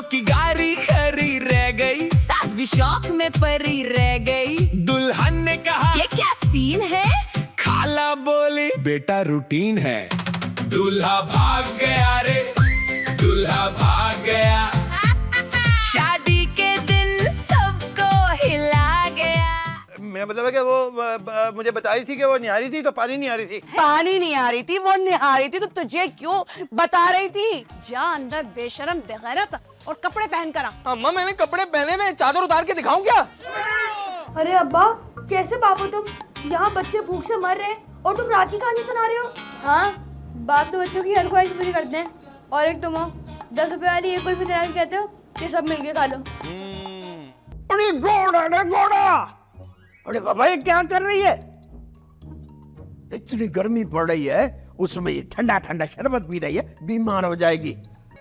की गाड़ी खरी रह गई, सास भी शौक में परी रह गई। दुल्हन ने कहा ये क्या सीन है? खाला बोली बेटा रूटीन है। दूल्हा भाग गया रे, दूल्हा भाग गया। शादी के दिन सबको हिला गया। मेरा मतलब है कि वो मुझे बता रही थी कि वो निहारी थी तो पानी नहीं आ रही थी। पानी नहीं आ रही थी, वो निहारी थी तो तुझे क्यों बता रही थी? जा अंदर बेशरम बेगैरत और कपड़े पहन कर आ। अम्मा मैंने कपड़े पहने में चादर उतार के दिखाऊं क्या? अरे अब्बा कैसे बाप हो तुम? यहाँ बच्चे भूख से मर रहे हैं और तुम रात की कहानी सुना रहे हो। हाँ बाप तो बच्चों की हर ख्वाहिश पूरी करते हैं, और एक तुम हो 10 रुपए वाली एक कुल्फी दिलाने कहते हो कि सब मिलके खा लो। अरे घोड़ा रे घोड़ा! अरे बाबा ये क्या कर रही है? इतनी गर्मी पड़ रही है, उसमें ये ठंडा ठंडा शरबत पी रही है, बीमार हो जाएगी।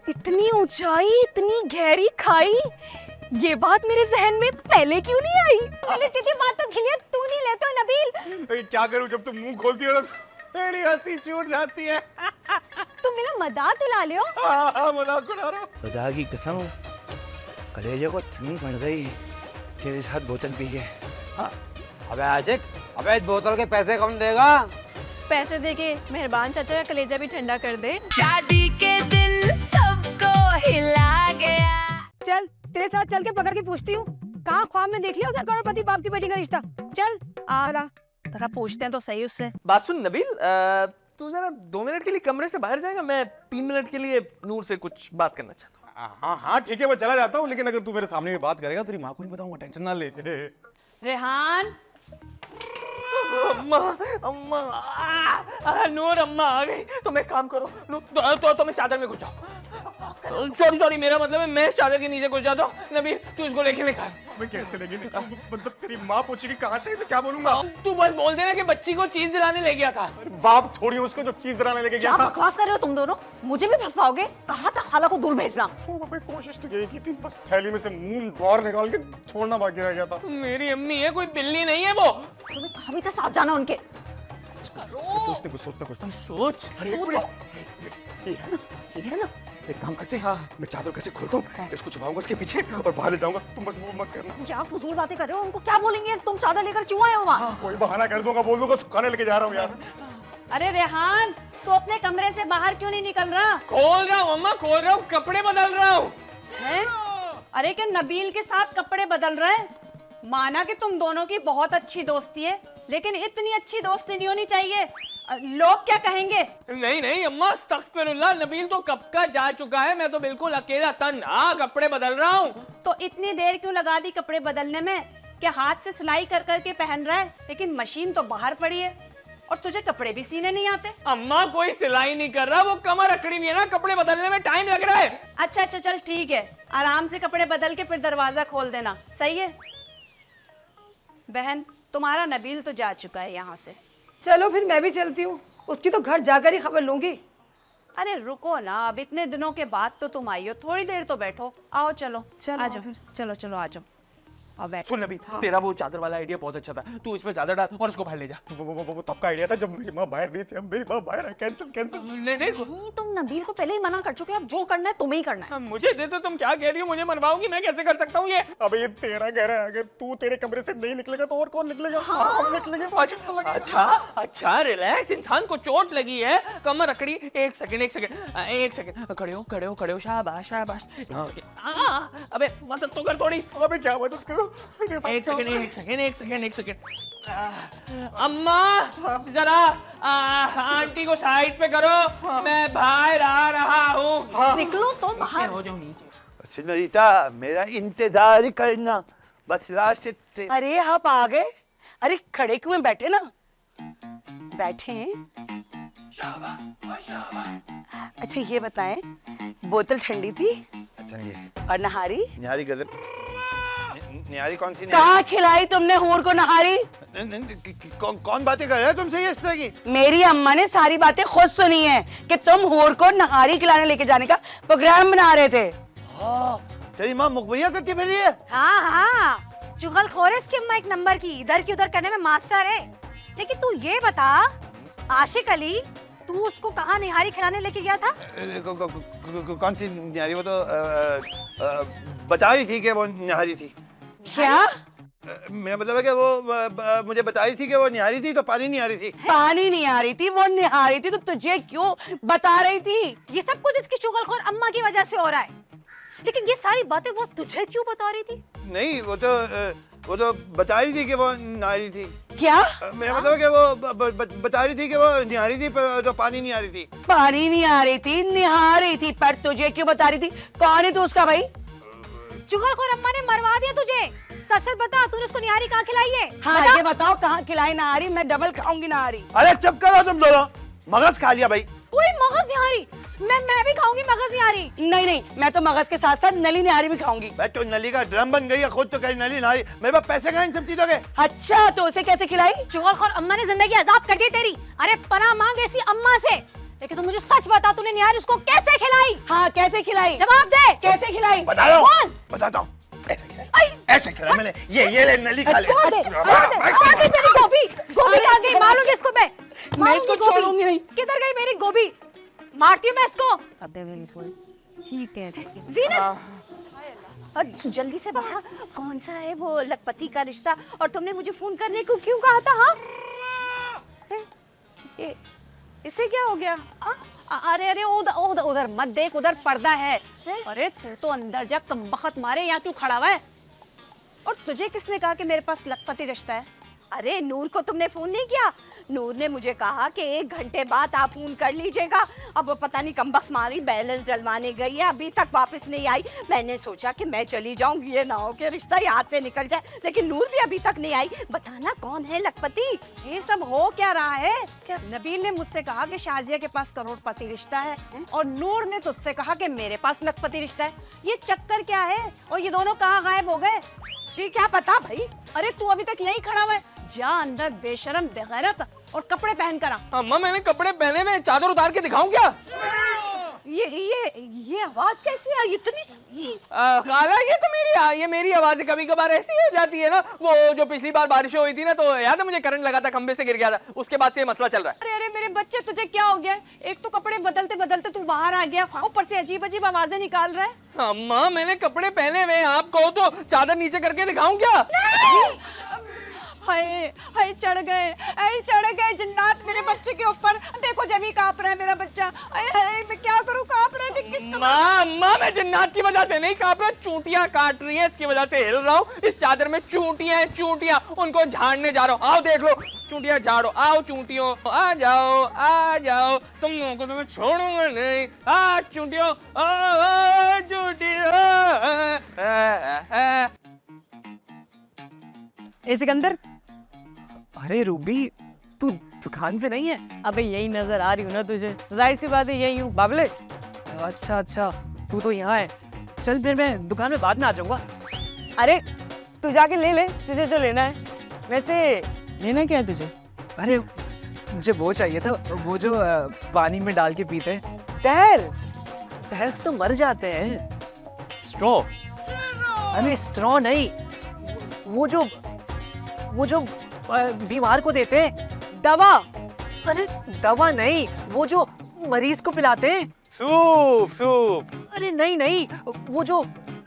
इतनी ऊंचाई, इतनी गहरी खाई, ये बात मेरे जहन में पहले क्यों नहीं आई? अरे तेरी बात तो खिलिया, तू नहीं लेता नबील। क्या करूं जब तुम मुंह खोलती हो तो मेरी हंसी छूट जाती है। तुम मेरा मजाक उड़ा ले हो। हाँ, मजाक उड़ा रहा हूं। खुदा की कसम कलेजे को नींद पड़ गई तेरे साथ बोतल पी के। अबे आशिक, अबे इस बोतल के पैसे कौन देगा? पैसे देके मेहरबान चाचा का कलेजा भी ठंडा कर दे। शादी के दिन सबको हिला गया। चल तेरे साथ चल के पकड़ के पूछती हूँ, कहाँ ख्वाब में देख लिया उसने करोड़पति बाप की बेटी का रिश्ता? चल आला जरा पूछते हैं तो सही उससे। बात सुन नबील, तू जरा 2 मिनट के लिए कमरे से बाहर जाएगा? मैं 3 मिनट के लिए नूर से कुछ बात करना चाहता हूँ। हाँ हाँ ठीक है, मैं चला जाता हूँ, लेकिन अगर तू मेरे सामने भी बात करेगा तेरी माँ को नहीं बताऊंगा, टेंशन ना ले। रेहान अम्मा अम्मा नूर अम्मा आ गई। तुम एक काम करो, तो तुम इस चादर में घुस जाओ। सॉरी मेरा मतलब है मैं इस चादर के नीचे घुस जाता हूँ। नबील तू इसको लेके निकाल। मैं कैसे लेके निकालूं? मतलब तेरी माँ पूछेगी कहाँ से, तो क्या बोलूंगा? तू बस बोल देना कि बच्ची को चीज दिलाने ले गया था। अरे बाप थोड़ी उसको जो चीज दिलाने लेके गया क्या था। बकवास कर रहे हो तुम दोनों? मुझे भी फंसवाओगे? कहा था खाला को दूर भेजना। वो बाबा कोशिश तो यही की थी, बस थैली में से मुंह बाहर निकाल के छोड़ना बाकी रह गया था। मेरी अम्मी है, कोई बिल्ली नहीं है वो। तुम्हें कहा भी था साथ जाना उनके। सोचते कुछ सोच। ये है ना, एक काम करते हैं, हाँ मैं चादर कैसे खोलता हूँ, इसको छुपाऊंगा इसके पीछे और बाहर ले जाऊंगा, तुम बस मूव मत करना। क्या फजूल बातें कर रहे हो? उनको क्या बोलेंगे? तुम चादर लेकर क्यों आए हो वहाँ? कोई बहाना कर दूंगा, बोल दूंगा खाने लेके जा रहा हूँ यार। अरे रेहान तू अपने कमरे से बाहर क्यों नहीं निकल रहा? खोल रहा हूँ अम्मा, खोल रहा हूँ, कपड़े बदल रहा हूँ। अरे क्या नबील के साथ कपड़े बदल रहे हैं? माना कि तुम दोनों की बहुत अच्छी दोस्ती है, लेकिन इतनी अच्छी दोस्ती नहीं होनी चाहिए। लोग क्या कहेंगे? नहीं अम्मा, अस्तगफिरुल्लाह, नबील तो कब का जा चुका है, मैं तो बिल्कुल अकेला तन्हा कपड़े बदल रहा हूँ। तो इतनी देर क्यों लगा दी कपड़े बदलने में? क्या हाथ से सिलाई कर करके पहन रहा है? लेकिन मशीन तो बाहर पड़ी है और तुझे कपड़े भी सीने नहीं आते। अम्मा कोई सिलाई नहीं कर रहा, वो कमर अकड़ी हुई है ना, कपड़े बदलने में टाइम लग रहा है। अच्छा चल ठीक है, आराम से कपड़े बदल के फिर दरवाजा खोल देना, सही है? बहन तुम्हारा नबील तो जा चुका है यहाँ से। चलो फिर मैं भी चलती हूँ, उसकी तो घर जाकर ही खबर लूंगी। अरे रुको ना, अब इतने दिनों के बाद तो तुम आई हो, थोड़ी देर तो बैठो। आओ चलो आ जाओ, चलो आ जाओ। अब बैठ। सुन नबील, तेरा वो चादर वाला आइडिया बहुत अच्छा था, तू इसमें चादर डाल और उसको बाहर ले जा। वो तब का आइडिया था जब मेरी माँ बाहर नहीं थी, अब मेरी माँ बाहर है, कैंसिल। नहीं तुम नबील को पहले ही मना कर चुके, अब जो करना है तुम्हें ही करना है। मुझे दे तो तुम क्या कह रही हो? मुझे मरवाओगी? मैं कैसे कर सकता हूँ ये? अबे ये तेरा घर है, अगर तू तेरे कमरे से नहीं निकलेगा तो और कौन निकलेगा? हम निकलेंगे तो अच्छा रिलैक्स, इंसान को चोट लगी है, कमर अकड़ी। एक सेकंड, खड़े हो, शाबाश। अबे मदद तो कर थोड़ी। अबे क्या मदद करो? एक सेकंड। अम्मा जरा आंटी को साइड पे करो, मैं बाहर आ रहा हूँ। निकलो तो बाहर। हो जाओ नीचे। सिनोरिटा मेरा इंतजार करना, बस रास्ते से। अरे आप आ गए? अरे खड़े क्यों हैं? बैठे ना। बैठे हैं? अच्छा ये बताएं, बोतल ठंडी थी और नहारी? निहारी कौन सी? कहाँ खिलाई तुमने हूर को नहारी? कौन बातें कर रहा है तुमसे ये इस तरह की? मेरी अम्मा ने सारी बातें खुद सुनी है कि तुम हूर को नहारी खिलाने लेके जाने का प्रोग्राम बना रहे थे। हाँ, तेरी माँ मुखबिया करती फिर रही है। हाँ चुगलखोर है इसकी अम्मा, एक नंबर की, इधर की उधर करने में मास्टर है। लेकिन तू ये बता, आशिक अली तू उसको कहाँ निहारी खिलाने लेके गया था? कौन सी निहारी? वो तो बता रही थी कि वो निहारी थी। क्या? मेरा मतलब है कि वो मुझे बता रही थी कि वो निहारी थी, तो पानी नहीं आ रही थी। पानी नहीं आ रही थी, वो निहारी थी, तो तुझे क्यों बता रही थी? ये सब कुछ इसकी चुगलखोर अम्मा की वजह से हो रहा है। लेकिन ये सारी बातें वो तुझे क्यों बता रही थी? नहीं, वो तो बता रही थी कि वो निहारी थी। क्या? मेरा मतलब है कि वो बता रही थी कि वो निहारी थी, पर तो पानी नहीं आ रही थी। पानी नहीं आ रही थी, निहार रही थी, पर तुझे क्यों बता रही थी? कौन है तू उसका भाई? चुगलखोर अम्मा ने मरवा दिया तुझे। सच सच बता, तूने उसको निहारी कहाँ खिलाई है? हाँ, ये बताओ कहाँ खिलाई नहारी? मैं डबल खाऊंगी नहारी। अरे चुप करो तुम दोनों, मगज खा लिया भाई। ओए मगज निहारी? मैं भी खाऊंगी मगज निहारी। नहीं, मैं तो मगज के साथ साथ नली निहारी भी खाऊंगी। मैं तो नली का ड्रम बन गई है, खुद तो कहीं नली नहारी। मेरे पास पैसे कहाँ इन सब चीजों के? अच्छा, तो उसे कैसे खिलाई? चुगलखोर अम्मा ने जिंदगी अजाब कर दी तेरी। अरे पनाह मांग ऐसी अम्मा से। लेकिन तू मुझे सच बता, तूने निहारी उसको कैसे खिलाई? हाँ, कैसे खिलाई? जवाब दे। कैसे खिलाई? बता दो, बोल। बताता हूँ। ऐसे खिलाई मैंने। ये ले नली खा ले। छोड़ दे, छोड़ दे। आ गई तेरी गोभी खा गई। मारूंगी इसको मैं। इसको छोड़ूंगी नहीं। किधर गई मेरी गोभी? मारती हूँ मैं इसको। जीनत, जल्दी से बता, कौन सा है वो लखपति का रिश्ता? और तुमने मुझे फोन करने को क्यों कहा था? हाँ, इसे क्या हो गया? अरे उधर मत देख, उधर पर्दा है। अरे तू तो अंदर जा, कमबख्त मारे, यहाँ क्यों खड़ा हुआ है? और तुझे किसने कहा कि मेरे पास लखपति रिश्ता है? अरे नूर को तुमने फोन नहीं किया? नूर ने मुझे कहा कि 1 घंटे बाद आप फोन कर लीजिएगा। अब वो पता नहीं कमबख्त मारी बैलेंस डलवाने गई है, अभी तक वापस नहीं आई। मैंने सोचा कि मैं चली जाऊंगी, ये ना हो कि रिश्ता यहाँ से निकल जाए। लेकिन नूर भी अभी तक नहीं आई। बताना कौन है लखपति? ये सब हो क्या रहा है? क्या नबील ने मुझसे कहा कि शाजिया के पास करोड़पति रिश्ता है, और नूर ने तुझसे कहा कि मेरे पास लखपति रिश्ता है। ये चक्कर क्या है? और ये दोनों कहाँ गायब हो गए? जी क्या पता भाई। अरे तू अभी तक यहीं खड़ा हुआ है, जा अंदर बेशरम बेगैरत, और कपड़े पहन कर आ। अम्मा मैंने कपड़े पहने में, चादर उतार के दिखाऊं क्या? ये आवाज कैसी है इतनी? खाला ये मेरी आवाज कभी कभार ऐसी हो जाती है ना। वो जो पिछली बार बारिश हुई थी ना, तो याद है मुझे करंट लगा था, खंबे से गिर गया था, उसके बाद से ये मसला चल रहा है। अरे मेरे बच्चे, तुझे क्या हो गया? एक तो कपड़े बदलते बदलते तू बाहर आ गया, ऊपर से अजीब अजीब आवाजें निकाल रहा है। अम्मा मैंने कपड़े पहने हुए, आप कहो तो चादर नीचे करके दिखाऊं क्या? हाय चढ़ गए जिन्नात मेरे बच्चे के ऊपर। देखो जमी कांप रहा है मेरा बच्चा। हाय मैं क्या करूं? कांप रहा है। किसका? अम्मा मैं जिन्नात की वजह से नहीं कांप रहा, चूंटियां काट रही हैं, इसकी वजह से हिल रहा हूँ। इस चादर में चूंटियां, उनको झाड़ने जा रहा हूँ। आओ देख लो, चूंटियां झाड़ो। आओ चूंटियों, आ जाओ, तुम लोगों को तो मैं छोड़ूंगा नहीं। आ चूंटियों, सिकंदर, अरे रूबी तू दुकान पे नहीं है? अबे यही नजर आ रही हूँ ना तुझे, जाहिर सी बात है यही हूँ बाबले। अच्छा तू तो यहाँ है। चल फिर मैं दुकान में बाद में आ जाऊंगा। अरे तू जाके ले तुझे जो लेना है। वैसे लेना क्या है तुझे? अरे मुझे वो चाहिए था, वो जो पानी में डाल के पीते हैं। शहर से तो मर जाते हैं। स्ट्रॉ? अरे स्ट्रॉ नहीं, वो जो बीमार को देते हैं। दवा? अरे दवा नहीं, वो जो मरीज को पिलाते हैं। सूप। अरे नहीं, वो जो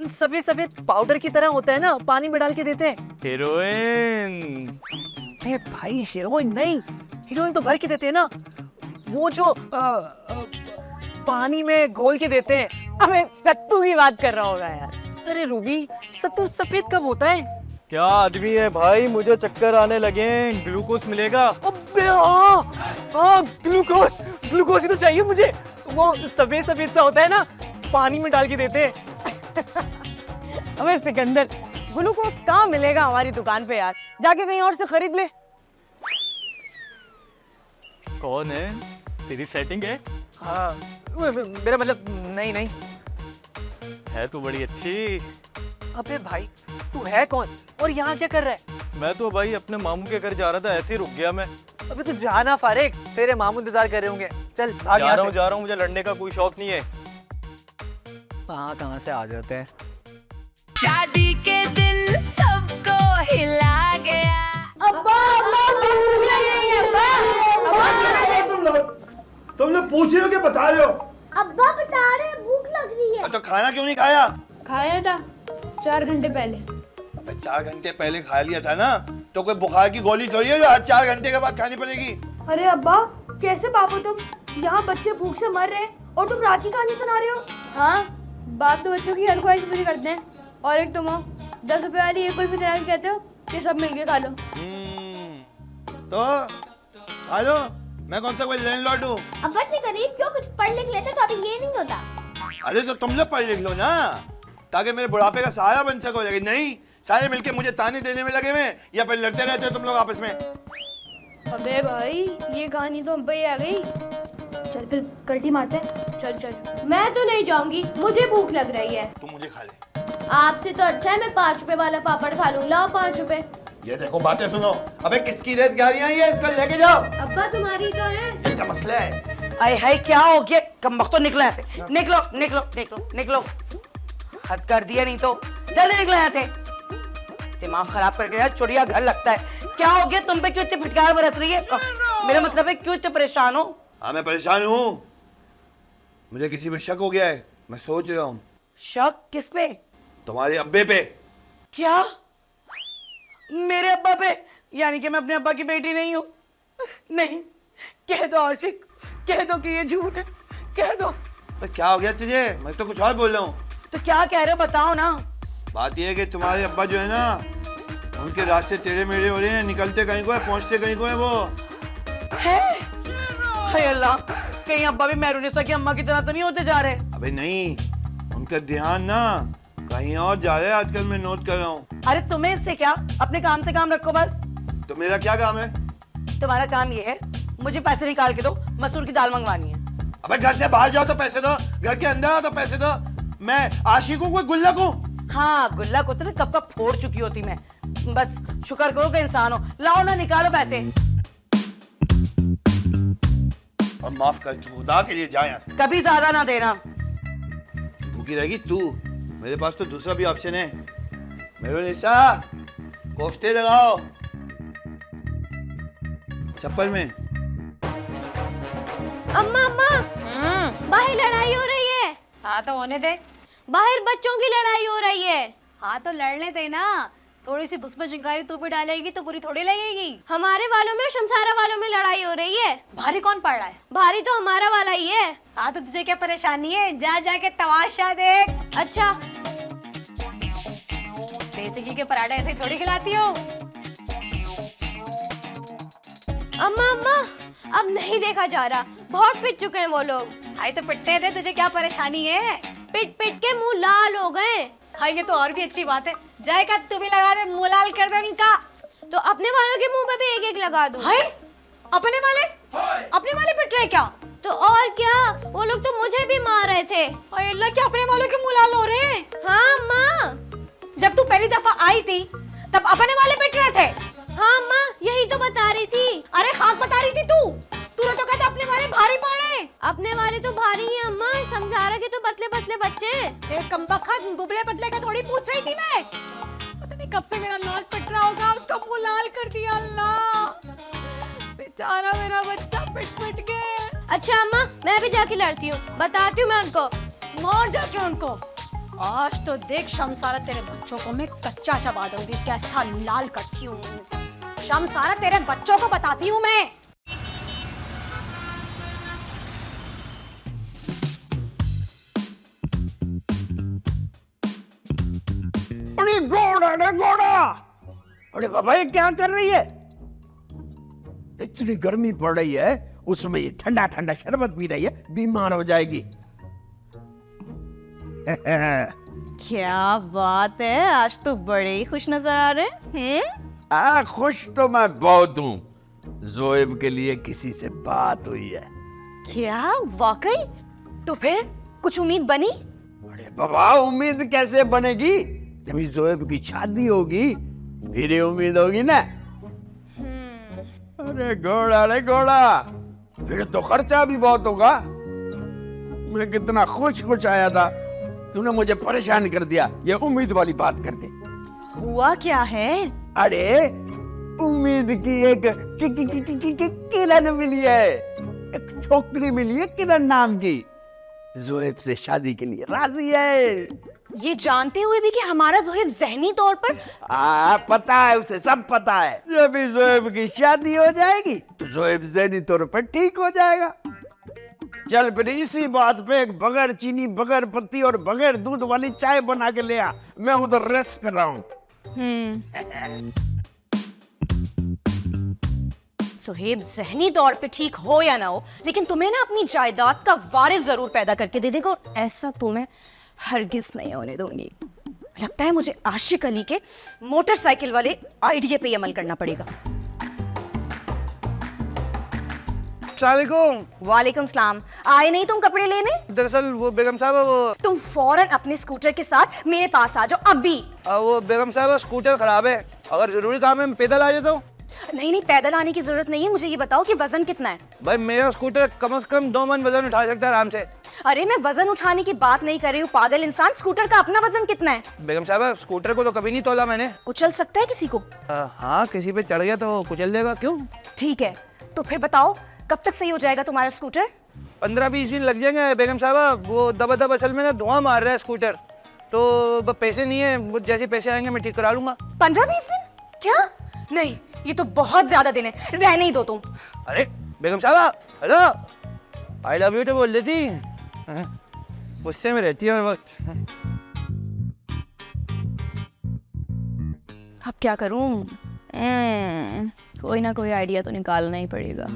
सफेद पाउडर की तरह होता है ना, पानी में डाल के देते हैं। हीरोइन। अरे भाई हीरोइन नहीं, हीरोइन तो भर के देते हैं ना। वो जो पानी में घोल के देते हैं। अबे सत्तू की बात कर रहा होगा यार। अरे रूबी, सत्तू सफेद कब होता है? क्या आदमी है भाई, मुझे चक्कर आने लगे हैं, ग्लूकोज मिलेगा? अबे ग्लूकोज ही तो चाहिए मुझे। वो सफेद सा होता है ना, पानी में डाल के देते हैं। अबे सिकंदर, ग्लूकोज कहाँ मिलेगा हमारी दुकान पे यार? जाके कहीं और से खरीद ले। कौन है? तेरी सेटिंग है? हाँ मेरा मतलब नहीं है तो बड़ी अच्छी। अबे भाई तू है कौन और यहाँ क्या कर रहा है? मैं तो भाई अपने मामू के घर जा रहा था, ऐसे ही रुक गया मैं। अबे तू जाना फारिक, तेरे मामू इंतजार कर रहे होंगे। चल भाग जा रहा हूँ, मुझे लड़ने का कोई शौक नहीं है। कहाँ से आ जाते हैं। शादी के दिल सबको हिला गया। अब्बा भूख लग रही है। अब्बा तुम लोग पूछ रहे हो कि बता रहे हो? अब्बा बता रहे हैं भूख लग रही है। तो खाना क्यों नहीं खाया? खाया था 4 घंटे पहले। अबे 4 घंटे पहले खा लिया था ना, तो कोई बुखार की गोली थोड़ी है जो हर 4 घंटे के बाद खानी पड़ेगी। अरे अब्बा कैसे बाप हो तुम? यहाँ बच्चे भूख से मर रहे हैं और तुम रात की कहानी सुना रहे हो। हाँ, बाप तो बच्चों की हर ख्वाहिश पूरी करते हैं। और एक तुम हो 10 रुपए वाली एक कुल्फी दिला के कहते हो कि सब मिलके खा लो। तो हेलो, मैं कौन सा कोई लैंडलॉर्ड हूँ? अब्बा इतने गरीब क्यों? कुछ पढ़ लिख लेते तो अभी ये नहीं होता। अरे तो तुम लोग पढ़ लिख लो ना, ताकि मेरे बुढ़ापे का सहारा बन सको। लेकिन नहीं, सारे मिलके मुझे ताने देने में लगे हुए, या फिर लड़ते रहते हो तुम लोग आपस में। अबे भाई ये कहानी तो हम पे ही आ गई। चल फिर कल्टी मारते हैं। चल चल। मैं तो नहीं जाऊंगी, मुझे भूख लग रही है। तुम मुझे खा ले। आपसे तो अच्छा है मैं 5 रुपए वाला पापड़ खा लूं। लाओ 5 रुपए। ये देखो बातें सुनो। अबे किसकी रेस गाड़ियां ये, इसको लेके जाओ। अब्बा तुम्हारी तो है। इनका मसला है। आए हाय क्या हो गया? कमबख्त तो निकलो यहाँ से। निकलो निकलो निकलो निकलो। हद कर दिया, नहीं तो जल्दी निकलो यहाँ से। दिमाग खराब करके यार चिड़िया घर लगता है। क्या हो गया? तुम पे क्यों इतनी फटकार बरस रही है? मेरा मतलब है क्यों इतने परेशान हो? हाँ मैं परेशान हूँ, मुझे किसी पे शक हो गया है। मैं सोच रहा हूँ। शक किस पे? तुम्हारे अब्बे पे। क्या? मेरे अब्बा पे? यानी कि मैं अपने अब्बा की बेटी नहीं हूँ? नहीं, कह दो आशिक, कह दो कि ये झूठ है, कह दो। तो क्या हो गया तुझे? मैं तो कुछ और बोल रहा हूँ। तो क्या कह रहे हो बताओ ना। बात ये है कि तुम्हारे अब्बा जो है ना, उनके रास्ते टेढ़े मेढ़े हो रहे हैं। निकलते कहीं को है, पहुंचते कहीं को है वो। है? हाय अल्लाह, कहीं अब्बा भी मैरूनिसा की अम्मा की तरह तो नहीं होते जा रहे? अबे नहीं, उनका ध्यान ना कहीं और जा रहा है आजकल। मैं नोट कर रहा हूँ। अरे तुम्हें इससे क्या? अपने काम से काम रखो बस। तो मेरा क्या काम है? तुम्हारा काम ये है मुझे पैसे निकाल के दो, मसूर की दाल मंगवानी है। अबे घर से बाहर जाओ तो पैसे दो, घर के अंदर आओ तो पैसे दो। मैं आशिक हूँ कोई गुल्लक हूँ? हाँ, गुल्ला को तो ना कब का फोड़ चुकी होती मैं। बस शुक्र करो कि इंसान हो। लाओ ना, निकालो पैसे। और माफ कर, खुदा के लिए जा यहाँ से। कभी ज्यादा ना देना। भूखी रहेगी तू, मेरे पास तो दूसरा भी ऑप्शन है। मैरूनिसा, कोफ्ते लगाओ चप्पल में। अम्मा अम्मा, बाहर लड़ाई हो रही है। हाँ तो होने दे। बाहर बच्चों की लड़ाई हो रही है। हाँ तो लड़ने दे ना। थोड़ी सी भुस्म चिंगारी तू पे डालेगी तो पूरी थोड़ी लगेगी। हमारे वालों में शमसारा वालों में लड़ाई हो रही है। भारी कौन पड़ रहा है? भारी तो हमारा वाला ही है। हाँ तो तुझे क्या परेशानी है? जा जाके तमाशा देख। अच्छा, देसी घी के पराठे ऐसे थोड़ी खिलाती हो। अम्मा अम्मा, अब नहीं देखा जा रहा, बहुत पिट चुके हैं वो लोग। हाय तो पिटने दे, तुझे क्या परेशानी है? पिट पिट के मुंह लाल हो गए। हाँ ये तो और भी अच्छी बात है। जाएगा तू भी लगा दे, मुंह लाल कर दे इनका। तो अपने वालों के मुंह पे भी एक एक लगा दूं। हाय अपने वाले पिट रहे क्या? तो और क्या, वो लोग तो मुझे भी मार रहे थे। हाय अल्लाह, क्या अपने वालों के मुंह लाल हो रहे हैं? हाँ अम्मा, जब तू पहली दफा आई थी तब अपने वाले पिट रहे थे। हाँ अम्मा, यही तो बता रही थी। अरे खाक बता रही थी तू। तूने तो कहा था अपने वाले भारी पड़ रहे। अपने वाले तो भारी हैं अम्मा, समझा के तो पतले पतले बच्चे। एक कमबख्त दुबले पतले का थोड़ी पूछ रही थी मैं। पता नहीं कब से मेरा लाल पिट रहा होगा, उसका मुंह लाल कर दिया। अल्लाह, बेचारा मेरा बच्चा पिट पिट के। अच्छा अम्मा, मैं भी जाके लड़ती हूँ, बताती हूँ मैं उनको। मार जाके उनको। आज तो देख शमसारा, तेरे बच्चों को मैं कच्चा चबा दूंगी, कैसा लाल करती हूँ। शमसारा, तेरे बच्चों को बताती हूँ मैं। अरे घोड़ा, अरे बाबा ये क्या कर रही है? इतनी गर्मी पड़ रही है, उसमें ये ठंडा ठंडा शरबत पी रही है, बीमार हो जाएगी। क्या बात है, आज तो बड़े ही खुश नजर आ रहे हैं। खुश तो मैं बहुत हूँ। जोएब के लिए किसी से बात हुई है। क्या वाकई? तो फिर कुछ उम्मीद बनी? अरे बाबा, उम्मीद कैसे बनेगी? जब जोएब की शादी होगी फिर ये उम्मीद होगी ना। अरे घोड़ा, फिर तो खर्चा भी बहुत होगा। मैं कितना खुश आया था, तूने मुझे परेशान कर दिया ये उम्मीद वाली बात करके। हुआ क्या है? अरे उम्मीद की एक किरण मिली है। एक छोकरी मिली है किरण नाम की, जोएब से शादी के लिए राजी है। ये जानते हुए भी कि हमारा जोहेब जहनी तौर पर पता है उसे, सब पता है। जब भी जोएब की शादी हो जाएगी तो जोएब जहनी तौर पर ठीक हो जाएगा। चल फिर इसी बात पे एक बगैर चीनी, बगैर पत्ती और बगैर दूध वाली चाय बना के ले आ, मैं उधर रेस्ट कर रहा हूँ। जोहेब जहनी तौर पे ठीक हो या ना हो, लेकिन तुम्हें ना अपनी जायदाद का वारिस जरूर पैदा करके दे देगा, और ऐसा तो मैं हरगिज नहीं होने दूंगी। लगता है मुझे आशिक अली के मोटरसाइकिल वाले आइडिया पे अमल करना पड़ेगा। वालेकुम सलाम। आए नहीं तुम कपड़े लेने? दरअसल वो बेगम साहब वो तुम फौरन अपने स्कूटर के साथ मेरे पास आ जाओ अभी। वो बेगम साहब स्कूटर खराब है, अगर जरूरी काम है मैं पैदल आ जाता हूँ। नहीं नहीं, पैदल आने की जरूरत नहीं है। मुझे ये बताओ कि वजन कितना है? भाई मेरा स्कूटर कम से कम 2 मन वजन उठा सकता है आराम से। अरे मैं वजन उठाने की बात नहीं कर रही हूँ पागल इंसान, स्कूटर का अपना वजन कितना है? बेगम साहब स्कूटर को तो कभी नहीं तोला मैंने। कुचल सकता है किसी को? हाँ किसी पे चढ़ गया तो कुचल देगा। क्यों? ठीक है, तो फिर बताओ कब तक सही हो जाएगा तुम्हारा स्कूटर? 15-20 दिन लग जाएंगे बेगम साहब। वो दबा असल में ना धुआं मार रहा है स्कूटर, तो पैसे नहीं है, वो जैसे पैसे आएंगे मैं ठीक करा लूंगा। 15-20 दिन? क्या? नहीं, ये तो बहुत ज्यादा दिन है, रहने ही दो तुम। अरे बेगम साहब हेलो, आई लव यू तो बोल देती, गुस्से में रहती है हर वक्त। अब क्या करूं? कोई ना कोई आइडिया तो निकालना ही पड़ेगा।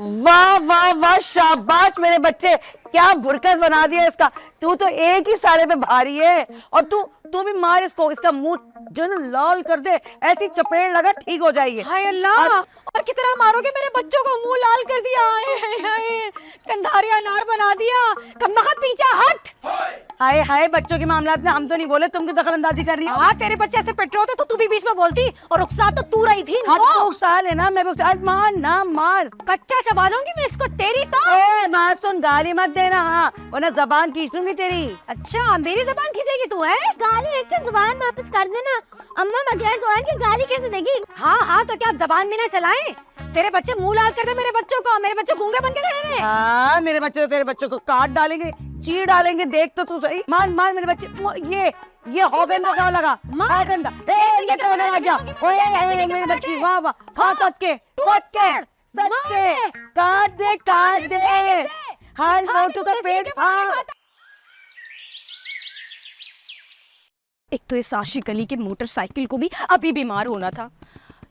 वाह वाह वाह, शाबाश मेरे बच्चे, क्या बुरकस बना दिया इसका। तू तो एक ही सारे पे भारी है, और तू भी मार इसको, इसका मुंह जो ना लाल कर दे, ऐसी चपेट लगा ठीक हो जाएगी। हाय अल्लाह, और कितना मारोगे मेरे बच्चों को? मुंह लाल कर दिया, कंधारिया अनार बना दिया। कमबख्त पीछे हट। हाय हाय, बच्चों के मामलात में हम तो नहीं बोले, तुम क्यों दखल अंदाजी कर रही हो? हाँ, तेरे बच्चे ऐसे पिट रहे होते तो तू भी बीच में बोलती, और रुखसार तो तू रही थी। हाँ तो रुखसार है ना, मैं रुखसार मार ना मार, कच्चा चबा दूंगी मैं इसको तेरी तो। बात सुन, गाली मत देना, हाँ वरना जबान खींच लूंगी तेरी। अच्छा, मेरी जबान खींचेगी तू? है गाली लेकर जुबान वापस कर देना। अम्मा बगैर जुबान के गाली कैसे देगी? हाँ हाँ, तो क्या आप जबान भी ना चलाएं? तेरे बच्चे मुंह लाल कर दे मेरे बच्चों को, मेरे बच्चे गूंगे बन के खड़े रहे। हाँ मेरे बच्चे तो तेरे बच्चों को काट डालेंगे, चीर डालेंगे, देख तो तू सही। मार मार मेरे बच्चे, ये हो गंदा क्या लगा? मार गंदा, ये तो लगा गया। ओए मेरे बच्चे, वाह वाह, खा के काट दे, हर मोटू का पेट फाड़। एक तो इस आशिक अली के मोटरसाइकिल को भी अभी बीमार होना था।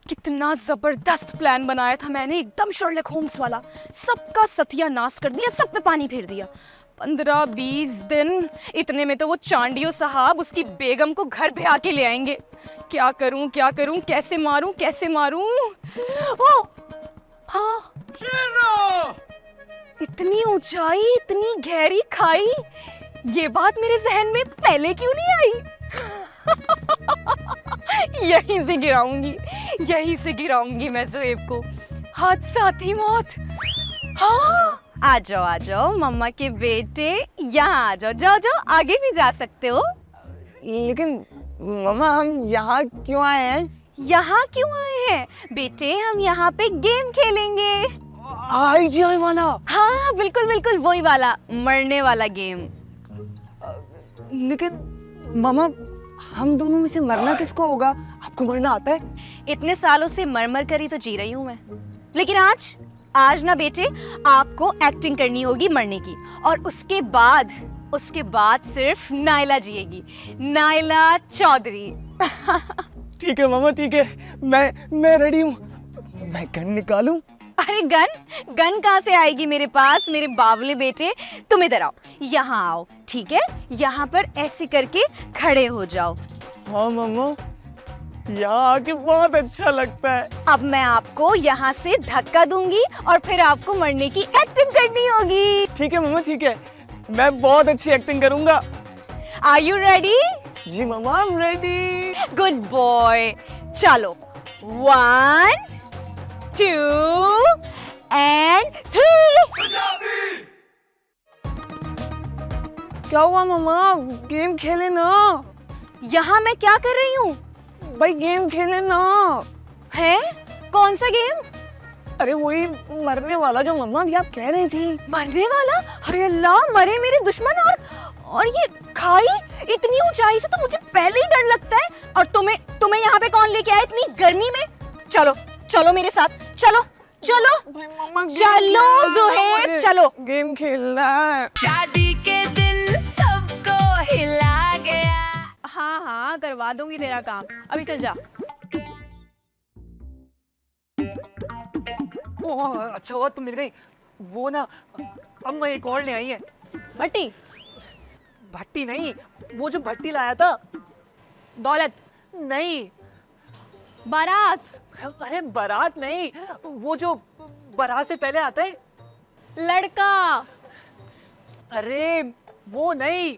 कितना जबरदस्त प्लान बनाया था मैंने, एकदम शर्लक होम्स वाला। सबका सत्यानाश कर दिया, सब पे पानी फेर दिया। 15-20 दिन, इतने में तो वो चांडियो साहब उसकी बेगम को घर पे आके ले आएंगे। क्या करूं, कैसे मारूं? ओ हाँ, इतनी ऊंचाई, इतनी गहरी खाई, ये बात मेरे जहन में पहले क्यों नहीं आई? यहीं से गिराऊंगी मैं जोएब को, हादसाती मौत। हाँ, आ जाओ मम्मा के बेटे, यहाँ आ जाओ, आगे भी जा सकते हो। लेकिन मम्मा हम यहाँ क्यों आए हैं? यहाँ क्यों आए हैं बेटे? हम यहाँ पे गेम खेलेंगे। IGI वाला? हाँ बिल्कुल वही वाला, मरने वाला गेम। लेकिन मामा हम दोनों में से मरना किसको होगा? आपको मरना आता है? इतने सालों से मर कर ही तो जी रही हूँ मैं। लेकिन आज ना बेटे, आपको एक्टिंग करनी होगी मरने की, और उसके बाद सिर्फ नायला जिएगी, नायला चौधरी। ठीक है मामा, ठीक है, मैं रेडी हूँ। मैं गन निकालूं? अरे गन कहाँ से आएगी मेरे पास, मेरे बावले बेटे? तुम इधर आओ, यहाँ आओ, ठीक है? यहाँ पर ऐसे करके खड़े हो जाओ। हाँ मामा, यहाँ आके बहुत अच्छा लगता है। अब मैं आपको यहाँ से धक्का दूंगी और फिर आपको मरने की एक्टिंग करनी होगी। ठीक है मामा, ठीक है, मैं बहुत अच्छी एक्टिंग करूंगा। Are you ready? जी मामा, I am ready. Good boy, चलो 1 2 and 3। क्या हुआ मामा? गेम खेले ना। यहाँ मैं क्या कर रही हूँ? भाई गेम खेले ना। है कौन सा गेम? अरे वही मरने वाला जो मम्मा भी आप कह रही थी। मरने वाला? अरे अल्लाह, मरे मेरे दुश्मन। और ये खाई इतनी ऊंचाई से तो मुझे पहले ही डर लगता है। और तुम्हें यहाँ पे कौन लेके आया इतनी गर्मी में? चलो चलो मेरे साथ, चलो चलो चलो ज़ुहैब, चलो गेम खेलना है। शादी के दिल सबको हिला गया। हाँ हाँ करवा दूंगी तेरा काम, अभी चल जा। ओह अच्छा हुआ तुम मिल गई। वो ना अम्मा एक और ले आई है। भट्टी? भट्टी नहीं, वो जो भट्टी लाया था। दौलत? नहीं। बारात? अरे बारात नहीं, वो जो बारात से पहले आता है। लड़का? अरे वो नहीं।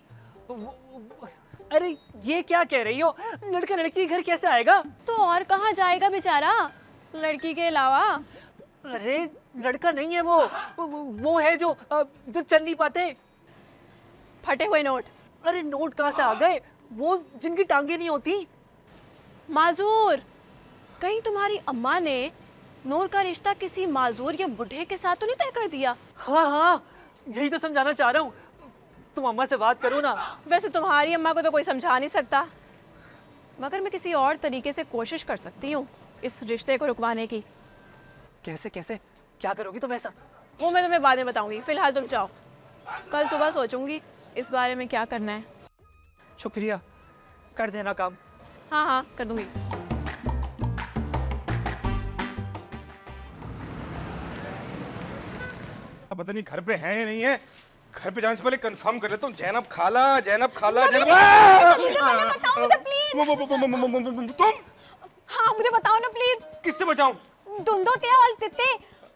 अरे ये क्या कह रही हो? लड़का लड़की घर कैसे आएगा? तो और कहाँ जाएगा बेचारा लड़की के अलावा? अरे लड़का नहीं है वो है जो चन्नी पाते। फटे हुए नोट? अरे नोट कहाँ से आ गए? वो जिनकी टांगे नहीं होती। माजूर? कहीं तुम्हारी अम्मा ने नूर का रिश्ता किसी माजूर या बुढ़े के साथ तो नहीं तय कर दिया? हाँ हाँ यही तो समझाना चाह रहा हूँ। तुम अम्मा से बात करो ना। वैसे तुम्हारी अम्मा को तो कोई समझा नहीं सकता, मगर मैं किसी और तरीके से कोशिश कर सकती हूँ इस रिश्ते को रुकवाने की। कैसे कैसे क्या करोगी तुम ऐसा? वो मैं तुम्हें बाद में बताऊंगी, फिलहाल तुम जाओ, कल सुबह सोचूंगी इस बारे में क्या करना है। शुक्रिया, कर देना काम। हाँ हाँ कर दूंगी। पता नहीं घर पे है या नहीं है। घर पे जाने से पहले कंफर्म कर लेता हूँ। जैनब खाला, जैनब खाला, जैनब। तुम? हाँ मुझे बताओ ना प्लीज। किससे बचाऊं? धुंधो ते और तित्ते।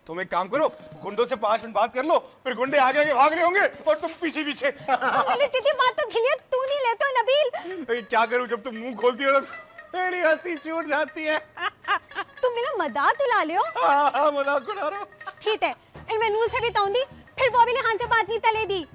तुम एक काम करो, गुंडों से 5 मिनट बात कर लो, फिर गुंडे आगे आगे भाग रहे होंगे और तुम पीछे पीछे। तित्ते बात तो खिलिया तू नहीं लेते हो नबील। क्या करूं, जब तुम मुंह खोलती हो तो मेरी हंसी छूट जाती है। तुम मेरा मजाक उड़ा ले हो। हाँ मजाक उड़ा रहा हूँ। ठीक है, मैं नूल से भी ताऊंगी, फिर वो भी हाथ से बात नहीं तले दी।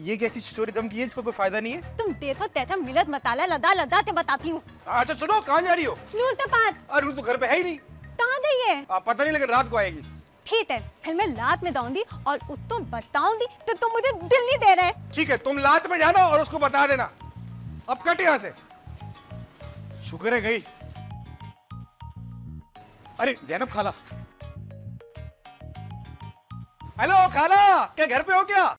ये कैसी स्टोरी दम की है जिसको कोई फायदा नहीं है? तुम देखो तैथा मिलत मताला लदा लदा ते बताती हूँ। अच्छा सुनो, कहाँ जा रही हो? नूल ते बात। अरे वो तो घर पे है ही नहीं। कहाँ गई है? पता नहीं, लेकिन रात को आएगी। ठीक है, फिर मैं लात में दाऊंगी और उसको बताऊंगी तो तुम मुझे दिल नहीं दे रहे। ठीक है, तुम लात में जाना और उसको बता देना। अब कट यहाँ से। शुक्र है गई। अरे जैनब खाला। हेलो खाला, क्या घर पे हो क्या?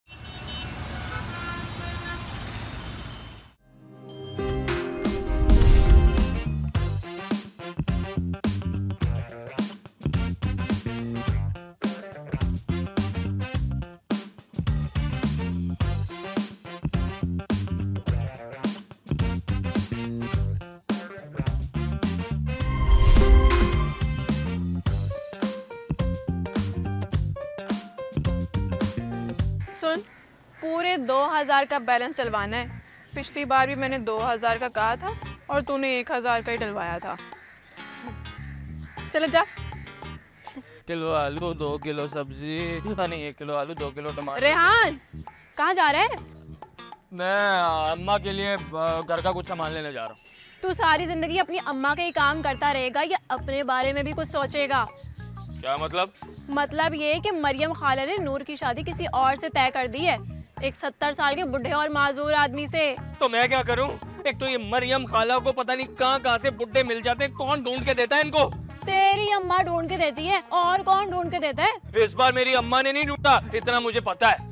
सुन, पूरे 2000 का बैलेंस डलवाना है। पिछली बार भी मैंने 2000 का कहा था और तूने 1000 का ही डलवाया था। चल जा। किलो आलू, 2 किलो सब्जी, नहीं 1 किलो आलू, 2 किलो टमाटर। रेहान कहाँ जा रहा है? मैं अम्मा के लिए घर का कुछ सामान लेने जा रहा हूँ। तू सारी जिंदगी अपनी अम्मा का ही काम करता रहेगा या अपने बारे में भी कुछ सोचेगा? क्या मतलब? मतलब ये कि मरियम खाला ने नूर की शादी किसी और से तय कर दी है, एक 70 साल के बुढ़े और माजूर आदमी से। तो मैं क्या करूं? एक तो ये मरियम खाला को पता नहीं कहाँ से बुढ़े मिल जाते हैं, कौन ढूंढ के देता है इनको? तेरी अम्मा ढूंढ के देती है, और कौन ढूंढ के देता है? इस बार मेरी अम्मा ने नहीं ढूंढा, इतना मुझे पता है।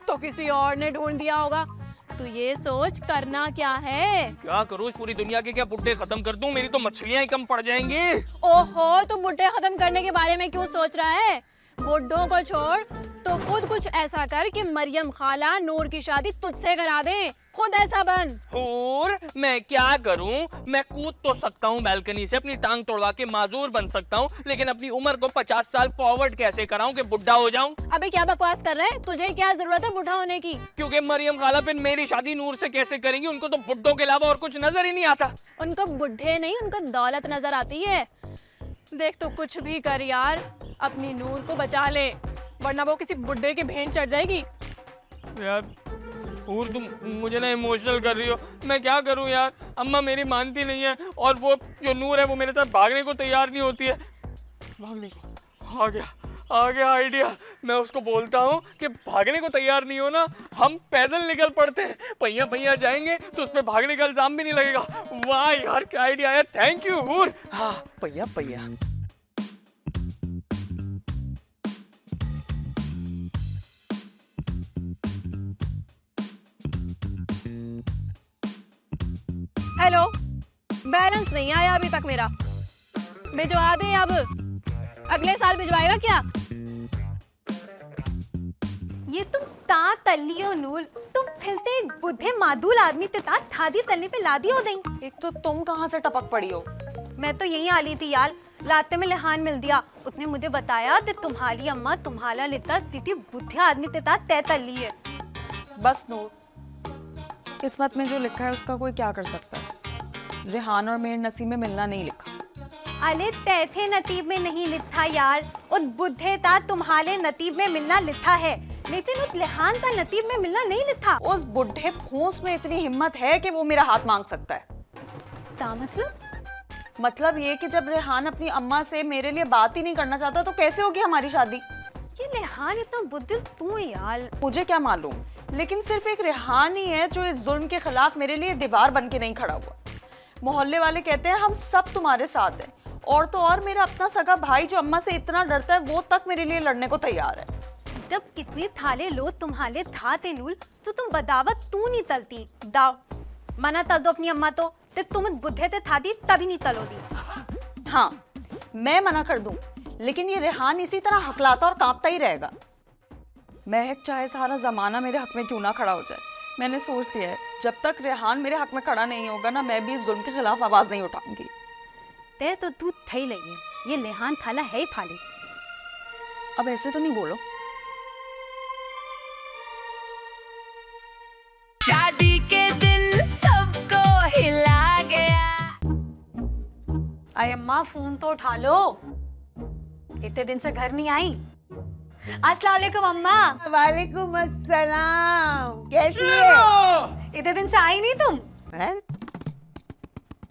तो किसी और ने ढूंढ दिया होगा। तू ये सोच करना क्या है? क्या करूं, इस पूरी दुनिया के क्या बुढ़े खत्म कर दूं? मेरी तो मछलियां ही कम पड़ जाएंगी। ओहो, तो बुढ़े खत्म करने के बारे में क्यों सोच रहा है? बुढ़ों को छोड़, तो खुद कुछ ऐसा कर कि मरियम खाला नूर की शादी तुझसे करा दे। खुद ऐसा बन। और मैं क्या करूं? मैं कूद तो सकता हूं बालकनी से, अपनी टांग तोड़वा के माजूर बन सकता हूं, लेकिन अपनी उम्र को 50 साल फॉरवर्ड कैसे कराऊं कि बुढ़ा हो जाऊं? अबे क्या बकवास कर रहे हैं? तुझे क्या जरूरत है बुढ़ा होने की? क्योंकि मरियम खाला फिर मेरी शादी नूर से कैसे करेंगी? उनको तो बुढ़ों के अलावा और कुछ नजर ही नहीं आता। उनको बुढ़े नहीं, उनको दौलत नजर आती है। देख तो कुछ भी कर यार, अपनी नूर को बचा ले, वरना वो किसी बुढ़े के भेंट चढ़ जाएगी। यार और तुम मुझे ना इमोशनल कर रही हो। मैं क्या करूं यार, अम्मा मेरी मानती नहीं है और वो जो नूर है वो मेरे साथ भागने को तैयार नहीं होती है। भागने को आ गया आइडिया। मैं उसको बोलता हूँ कि भागने को तैयार नहीं हो ना, हम पैदल निकल पड़ते हैं, पहिया पहिया जाएंगे तो उस पर भागने का इल्जाम भी नहीं लगेगा। वाह यार क्या आइडिया है, थैंक यू हूर। हाँ पहिया पहिया। हेलो, बैलेंस नहीं आया अभी तक मेरा, भिजवा दे अब। अगले साल भिजवाएगा क्या? ये तुम ता तल्ली हो नूल, तुम फिलते एक बुद्धे मादूल आदमी ते ता थादी तलने पे लादी हो दई। एक तो तुम कहाँ से टपक पड़ी हो? मैं तो यहीं आ ली थी यार, लाते में लहान मिल दिया। उसने मुझे बताया कि तुम्हारी अम्मा तुम्हारा लेता दीदी बुद्धे आदमी ते ता तय तल्ली है। बस नूर, किस्मत में जो लिखा है उसका कोई क्या कर सकता है। रेहान और मेरे नसीब में मिलना नहीं लिखा। अरे तैथे नतीब में नहीं लिखा यार, उस बुद्धे ता तुम्हारे नतीब में मिलना लिखा है, लेकिन उस लेहान का नतीब में मिलना नहीं लिखा। उस बुढ़े फूस में इतनी हिम्मत है कि वो मेरा हाथ मांग सकता है। ता मतलब ये कि जब रेहान अपनी अम्मा से मेरे लिए बात ही नहीं करना चाहता तो कैसे होगी हमारी शादी? ये रेहान इतना बुद्धिल तू है यार। मुझे क्या मालूम, लेकिन सिर्फ एक रेहान ही है जो इस जुल्म के खिलाफ मेरे लिए दीवार बन के नहीं खड़ा हुआ। मोहल्ले वाले कहते हैं हम सब तुम्हारे साथ हैं, और तो और मेरा अपना सगा भाई जो अम्मा से इतना डरता है वो तक मेरे लिए लड़ने को तैयार है। जब कितने थाले लो तुम्हारे था ते नूल, तो तुम बदावत तू नहीं तलती। दाव मना तल दो अपनी अम्मा तो ते तुम बुद्धे ते था दी तभी नहीं तलो दी। हाँ मैं मना कर दूं, लेकिन ये रेहान इसी तरह हकलाता और कांपता ही रहेगा। महक चाहे सारा जमाना मेरे हक में क्यों ना खड़ा हो जाए, मैंने सोच लिया है जब तक रेहान मेरे हक में खड़ा नहीं होगा ना, मैं भी इस जुल्म के खिलाफ आवाज नहीं उठाऊंगी। ते तो तू थई लगी है, ये लेहान थाला है ही फाली। अब ऐसे तो नहीं बोलो। शादी के दिन सबको हिला गया। अरे अम्मा फोन तो उठा लो, इतने दिन से घर नहीं आई। अस्सलाम वालेकुम अम्मा। वालेकुम अस्सलाम, कैसी है? इतने दिन से आई नहीं तुम। हैं?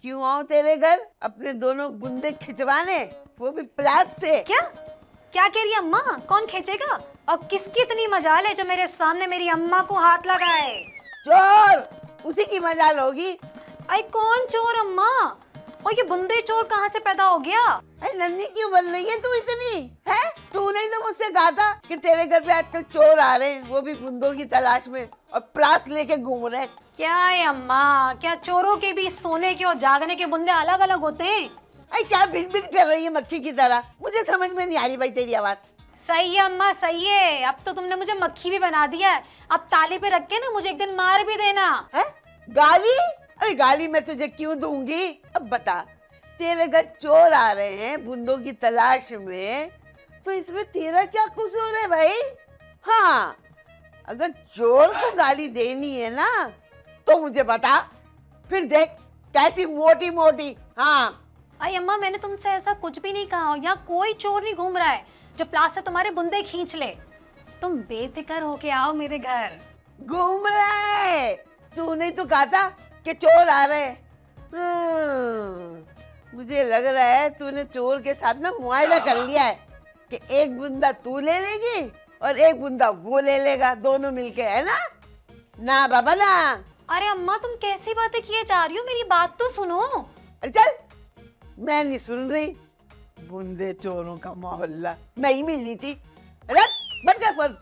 क्यों आओ तेरे घर अपने दोनों बुंदे खिंचवाने, वो भी प्लास से? क्या क्या कह रही है अम्मा? कौन खींचेगा? और किसकी इतनी मजाल है जो मेरे सामने मेरी अम्मा को हाथ लगाए? चोर, उसी की मजाल होगी। आई कौन चोर अम्मा? और ये बुंदे चोर कहाँ से पैदा हो गया? अरे नन्ही क्यों बन रही है तू इतनी? है तूने ही तो मुझसे कहा था कि तेरे घर पे आजकल चोर आ रहे हैं, वो भी बुंदों की तलाश में, और प्लास लेके घूम रहे हैं। क्या है अम्मा, क्या चोरों के भी सोने के और जागने के बुंदे अलग अलग होते हैं? अरे क्या भिन भिन कर रही है मक्खी की तरह, मुझे समझ में नहीं आ रही भाई तेरी आवाज। सही है अम्मा सही है, अब तो तुमने मुझे मक्खी भी बना दिया है। अब ताली पे रख के ना मुझे एक दिन मार भी देना। है गाली? अरे गाली मैं तुझे क्यों दूंगी? अब बता, तेरे घर चोर आ रहे हैं बुंदों की तलाश में, तो इसमें तेरा क्या कसूर है भाई? हाँ अगर चोर को गाली देनी है ना तो मुझे बता, फिर देख कैसी मोटी मोटी। हाँ आई अम्मा मैंने तुमसे ऐसा कुछ भी नहीं कहा, यहाँ कोई चोर नहीं घूम रहा है जो प्लास से तुम्हारे बुंदे खींच ले। तुम बेफिक्र होके आओ मेरे घर। घूम रहा है? तूने तो कहा था कि चोर आ रहे हैं। मुझे लग रहा है तूने चोर के साथ ना मुआयदा कर लिया है कि एक बुंदा तू ले लेगी और एक बुंदा वो ले लेगा, दोनों मिलके, है ना? ना बाबा ना। अरे अम्मा तुम कैसी बातें किए जा रही हो, मेरी बात तो सुनो। अरे चल, मैं नहीं सुन रही। बुंदे चोरों का मोहल्ला मैं ही मिली थी। अरे बंद कर फोन।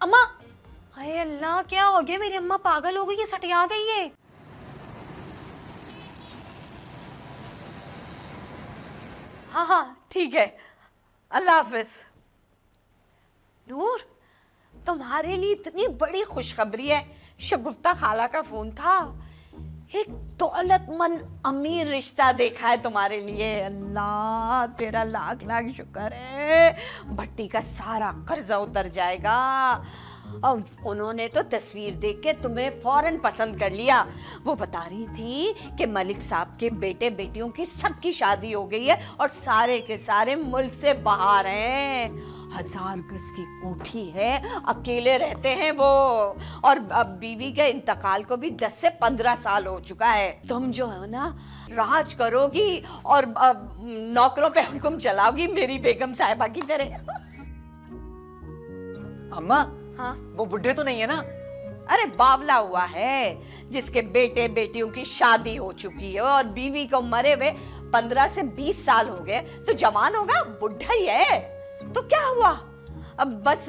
अम्मा, हाय अल्लाह क्या हो गया? मेरी अम्मा पागल हो गई है, सटिया गई है। हाँ हाँ ठीक है, अल्लाह हाफिज। नूर तुम्हारे लिए इतनी बड़ी खुशखबरी है, शगुफ्ता खाला का फोन था, एक दौलतमंद अमीर रिश्ता देखा है तुम्हारे लिए। अल्लाह तेरा लाख लाख शुक्र है, भट्टी का सारा कर्जा उतर जाएगा। अब उन्होंने तो तस्वीर देख के तुम्हें फौरन पसंद कर लिया। वो बता रही थी कि मलिक साहब के बेटे बेटियों की सबकी शादी हो गई है और सारे के सारे मुल्क से बाहर हैं। 1000 गज की कोठी है, अकेले रहते हैं वो। और अब बीवी के इंतकाल को भी 10 से 15 साल हो चुका है। तुम जो है ना राज करोगी और नौकरों पे हुक्म चलाओगी मेरी बेगम साहिबा की तरह। अम्मा, हाँ, वो बुढ़े तो नहीं है ना? अरे बावला हुआ है जिसके बेटे बेटियों की शादी हो चुकी है और बीवी को मरे हुए 15 से 20 साल हो गए, तो जवान होगा, बुढ़ा ही है तो क्या हुआ। अब बस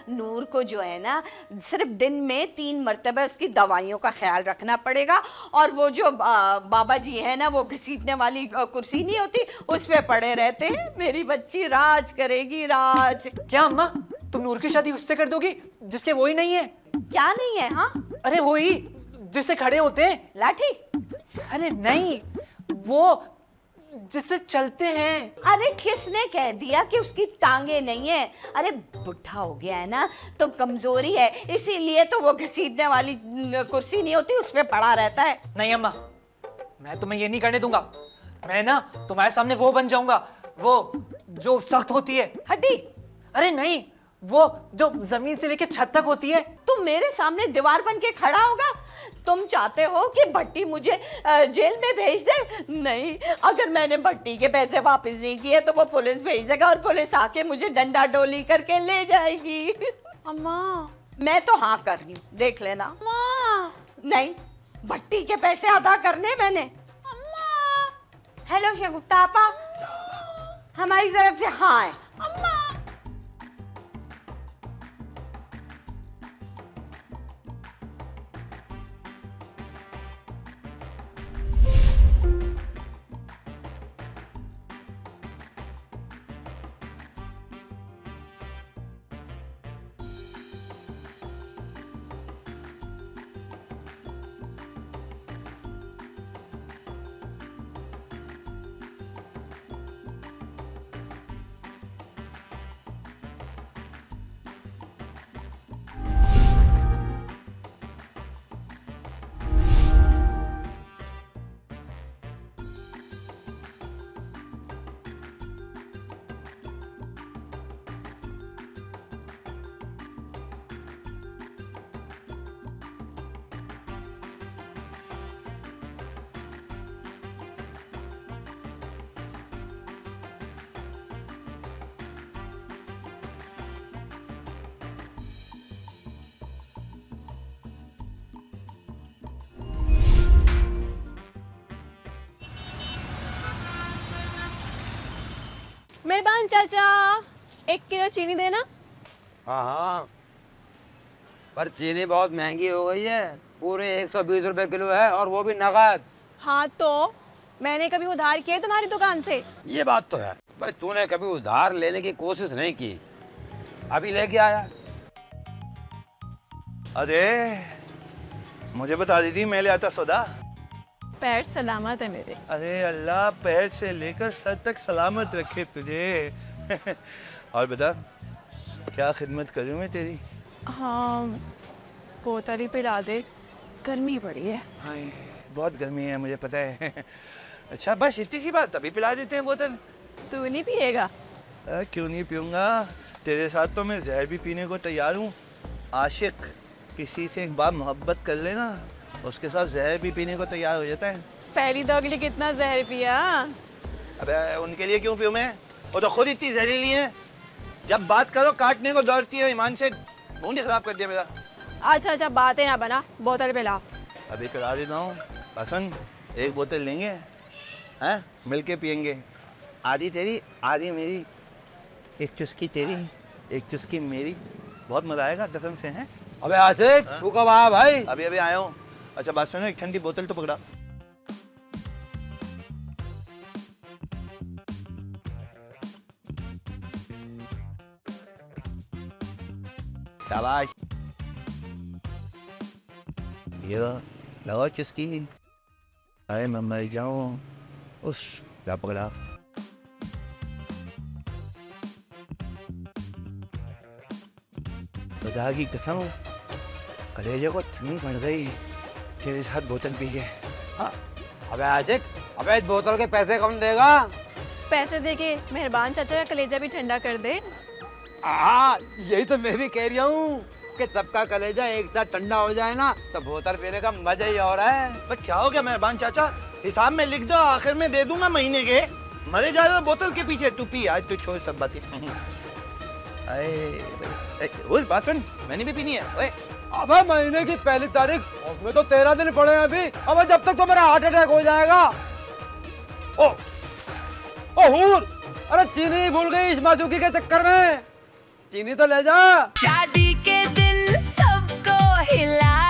नूर को जो है ना सिर्फ दिन में 3 मर्तबा उसकी दवाइयों का ख्याल रखना पड़ेगा। और वो जो बाबा जी है ना, वो घसीटने वाली कुर्सी नहीं होती, उस पे पड़े रहते हैं। मेरी बच्ची राज करेगी, राज। क्या अम्मा, तुम नूर की शादी उससे कर दोगी जिसके वो ही नहीं है? क्या नहीं है? हाँ, अरे वो ही जिससे खड़े होते हैं। लाठी? अरे नहीं, वो जिससे चलते हैं। अरे किसने कह दिया कि उसकी टांगे नहीं है? अरे बुढ़ा हो गया है ना तो कमजोरी है, इसीलिए तो वो घसीटने वाली कुर्सी नहीं होती, उस पे पड़ा रहता है। नहीं अम्मा, मैं तुम्हें ये नहीं करने दूंगा। मैं ना तुम्हारे सामने वो बन जाऊंगा, वो जो सख्त होती है। हड्डी? अरे नहीं, वो जो जमीन से लेके छत तक होती है। तुम मेरे सामने दीवार बन के खड़ा होगा? तुम चाहते हो कि भट्टी मुझे जेल में भेज दे? नहीं, अगर मैंने भट्टी के पैसे वापस नहीं किए तो वो पुलिस भेज देगा और पुलिस आके मुझे डंडा डोली करके ले जाएगी। अम्मा, मैं तो हाँ कर रही हूँ, देख लेना। अम्मा, नहीं, भट्टी के पैसे अदा करने मैंने। अम्मा, हेलो शगुफ्ता आपा, हमारी तरफ से हाँ है। अम्मा। मेहरबान चाचा, 1 किलो चीनी देना। हाँ हाँ, पर चीनी बहुत महंगी हो गई है, पूरे 120 रुपए किलो है, और वो भी नगद। हाँ तो मैंने कभी उधार किया है तुम्हारी दुकान से? ये बात तो है भाई, तूने कभी उधार लेने की कोशिश नहीं की, अभी लेके आया। अरे मुझे बता दी थी, मैं ले आता सौदा। पैर सलामत है मेरे। अरे अल्लाह पैर से लेकर सर तक सलामत रखे तुझे। और बता, क्या खिदमत करूं मैं तेरी? हाँ, बोतल ही पिला दे, गर्मी पड़ी है। हाय, बहुत गर्मी है, मुझे पता है। अच्छा बस इतनी सी बात, अभी पिला देते हैं बोतल। तू नहीं पिएगा? क्यों नहीं पीऊंगा, तेरे साथ तो मैं जहर भी पीने को तैयार हूँ। आशिक किसी से एक बार मोहब्बत कर लेना, उसके साथ जहर भी पीने को तैयार हो जाता है। पहली दो के लिए कितना जहर पिया? अबे उनके लिए क्यों पीऊं मैं, वो तो खुद इतनी जहरीली हैं। जब बात करो काटने को दौड़ती है। ईमान से मूड ही खराब कर दिया मेरा। अच्छा अच्छा, बातें ना बना, बोतल पिला। अभी पिला देता हूँ। पसंद, 1 बोतल लेंगे, हैं मिलके पियेंगे, आधी तेरी आधी मेरी, 1 चुस्की तेरी 1 चुस्की मेरी, बहुत मजा आएगा कसम से। हैं अबे आशिक, तू कब आया भाई? अभी अभी आया हूँ। अच्छा बात सुनो, एक ठंडी बोतल तो पकड़ा। शाबाश, ये लगाओ चुस्की। अरे मैं मर जाऊँ, उस क्या पकड़ा। खुदा की कसम, कलेजे को ठंड पड़ गई तेरे साथ बोतल पी के। अबे आशिक, अबे इस बोतल के पैसे कौन देगा? पैसे दे के मेहरबान चाचा का कलेजा भी ठंडा कर दे। हाँ यही तो मैं भी कह रहा हूँ कि सबका कलेजा एक साथ ठंडा हो जाए ना तो बोतल पीने का मजा ही और है। पर क्या हो गया मेहरबान चाचा, हिसाब में लिख दो, आखिर में दे दूंगा महीने के। मरे जा रहे हो बोतल के पीछे, तू पी आज, तू छोड़ सब बातें। ओए बात सुन, मैंने भी पीनी है। ओए अबे महीने की पहली तारीख, उसमें तो 13 दिन पड़े हैं अभी। अब जब तक तो मेरा हार्ट अटैक हो जाएगा। ओ हूर, अरे चीनी भूल गई इस माजूकी के चक्कर में, चीनी तो ले जा। शादी के दिन सबको हिला